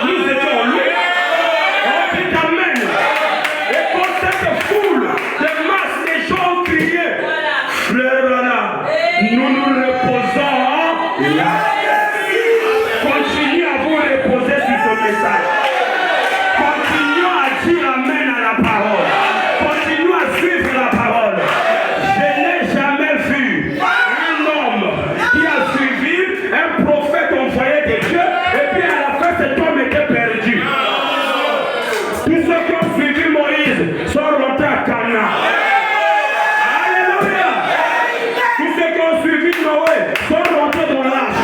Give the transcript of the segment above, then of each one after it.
nous étions lui. On dit amen. Et quand cette foule de masse, les gens ont crié, frère Branham, nous nous reposons là. Continuez à vous reposer sur ce message. Continuez à dire amen à la parole. Continuez à suivre la parole. Je n'ai jamais vu un homme qui a suivi un prophète envoyé de Dieu et puis à la fin cet homme était perdu. Tous ceux qui ont suivi Moïse sont rentrés à Canaan. Alléluia. Tous ceux qui ont suivi Noé sont rentrés dans l'arche.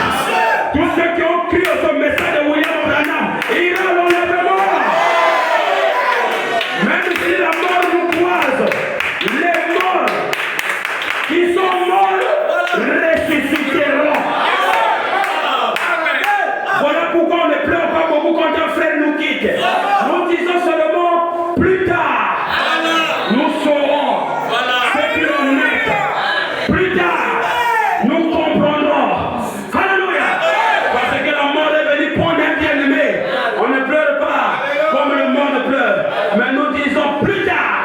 Tous ceux qui ont crié ce message de William Branham, ils ont l'enlèvement. Même si la mort nous croise, les morts qui sont morts ressusciteront. Voilà pourquoi on ne pleure pas beaucoup quand un frère nous quitte. Nous disons seulement plus tard, nous saurons ce qu'il en est. Plus tard, nous comprendrons. Alléluia. Parce que la mort est venue prendre un bien-aimé. On ne pleure pas comme le monde pleure. Mais nous disons plus tard,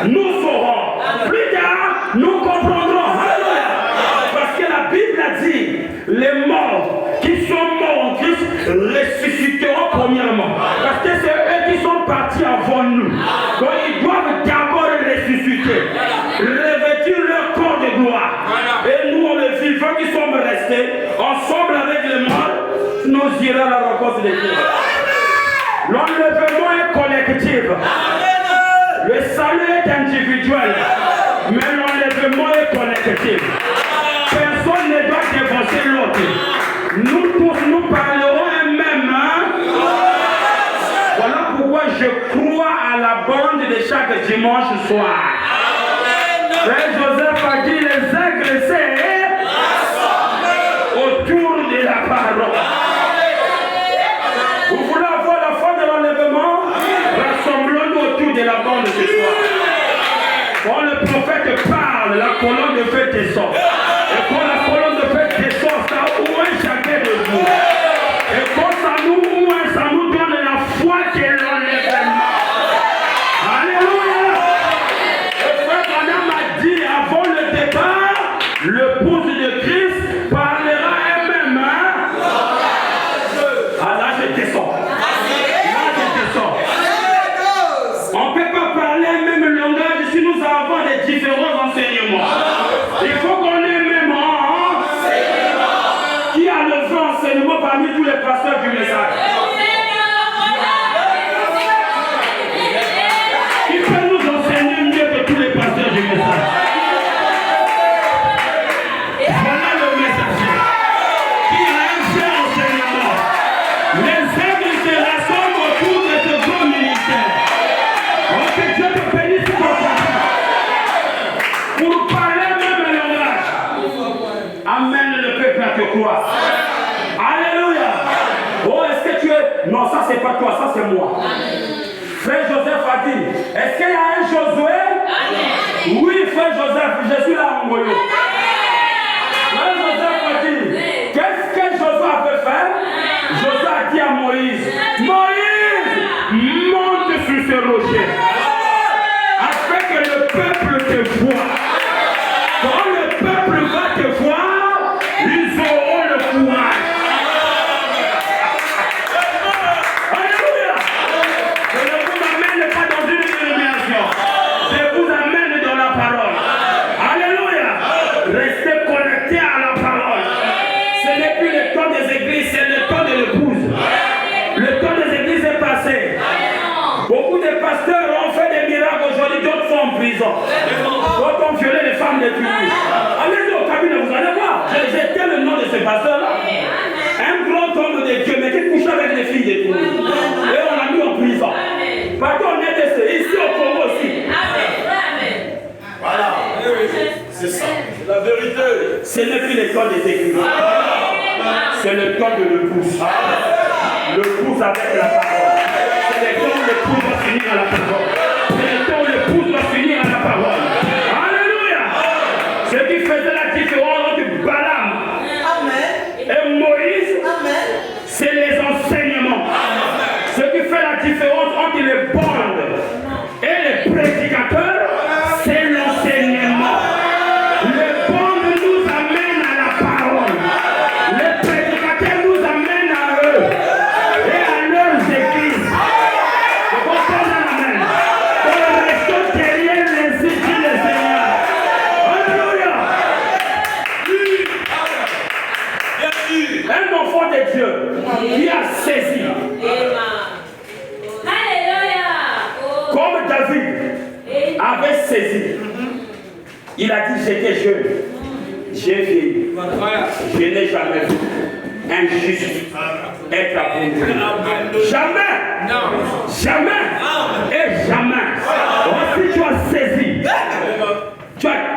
nous saurons. Plus tard, nous comprendrons. Alléluia. Parce que la Bible a dit, les morts qui sont morts en Christ ressusciteront premièrement. Parce que c'est eux qui sont partis avant nous. Donc ils doivent d'abord ressusciter, revêtir leur corps de gloire. Et nous, les vivants qui sommes restés, ensemble avec les morts, nous irons à la rencontre de Dieu. L'enlèvement est collectif. Le salut est individuel. Mais l'enlèvement est collectif. Personne ne doit défoncer l'autre. Nous tous, nous parlerons un-même. Voilà pourquoi je crois à la bande de chaque dimanche soir. Frère Joseph a dit les agressés autour de la parole. Vous voulez avoir la fin de l'enlèvement? Rassemblons-nous autour de la bande ce soir. Quand le prophète parle, la colonne de feu descend. Et quand la colonne de feu descend, ça ouvre chacun de vous. Et quand ça nous donne la foi que l'enlèvement. Alléluia. Et frère Branham a dit avant le départ, l'épouse de Christ parlera elle-même. Ah là je descends. Là je descends. On ne peut pas parler même le langage si nous avons des différents enseignements. Il faut qu'on ait même qui a le vrai enseignement parmi tous les pasteurs du message. Qui peut nous enseigner mieux que tous les pasteurs du message? Voilà le messager qui a un vrai enseignement. Les œuvres se rassemblent autour de ce grand ministère. Oh, que Dieu te bénisse pour toi. Pour parler même le langage. Amène le peuple à te croire. Alléluia. Oh, est-ce que tu es... Non, ça c'est pas toi, ça c'est moi. Frère Joseph a dit, est-ce qu'il y a un Josué? Oui, frère Joseph, je suis là en Moyo. Frère Joseph a dit, qu'est-ce que Josué peut faire? Josué a dit à Moïse, Moïse, monte sur ce rocher, afin que le peuple te voie. Quand le peuple va te voir, ils auront le courage. Alléluia. Je ne vous amène pas dans une illumination. Je vous amène dans la parole. Alléluia. Restez connectés à la parole. Ce n'est plus le temps des églises, c'est le temps de l'épouse. Le temps des églises est passé. Beaucoup de pasteurs ont fait des miracles aujourd'hui, d'autres sont en prison. D'autres ont violé les femmes des tribus. Allez-y au cabinet, vous allez voir. J'ai tel le nom de ce pasteur-là. Un grand homme de Dieu, mais qui couche avec les filles des tribus. Et on l'a mis en prison. Partout on est testé, ici au Congo aussi. Voilà. C'est ça. La vérité. Ce n'est plus le temps des églises. C'est le temps de l'épouse. L'épouse avec la parole. C'est le temps où l'épouse va finir à la parole. C'est le temps où l'épouse va finir à la parole. Alléluia. Ce qui faisait la différence entre Balaam et Moïse, c'est les enseignements. qui a saisi. Comme David avait saisi. Il a dit, j'étais jeune, j'ai vieilli, je n'ai jamais vu un juste être abandonné. Jamais, jamais et jamais. Si tu as saisi, tu as